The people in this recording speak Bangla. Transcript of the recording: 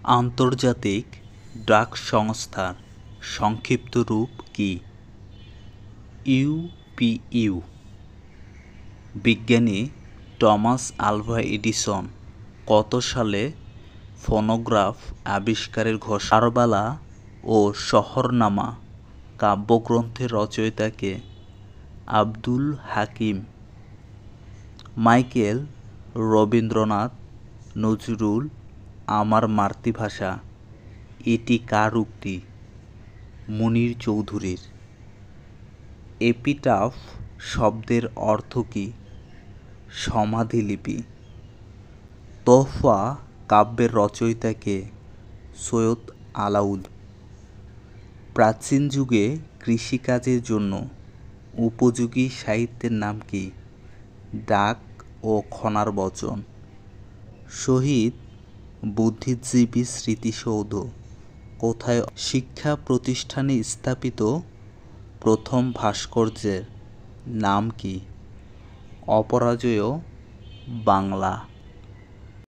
আন্তর্জাতিক ডাক সংস্থার সংক্ষিপ্ত রূপ কী? ইউপিইউ। বিজ্ঞানী টমাস আলভা এডিসন কত সালে ফোনোগ্রাফ আবিষ্কারের ঘোষণা? কারবালা ও শহরনামা কাব্যগ্রন্থের রচয়িতাকে? আব্দুল হাকিম। মাইকেল রবীন্দ্রনাথ নজরুল আমার মাতৃভাষা, এটি কার উক্তি? মুনীর চৌধুরীর। এপিটাফ শব্দের অর্থ কী? সমাধিলিপি। তোহফা কাব্যের রচয়িতাকে? সৈয়দ আলাউল। প্রাচীন যুগে কৃষিকাজের জন্য উপযোগী সাহিত্যের নাম কী? ডাক ও খনার বচন। শহীদ বুদ্ধিজীবী স্মৃতিসৌধ কোথায়? শিক্ষা প্রতিষ্ঠানে স্থাপিত প্রথম ভাস্কর্যের নাম কী? অপরাজেয় বাংলা।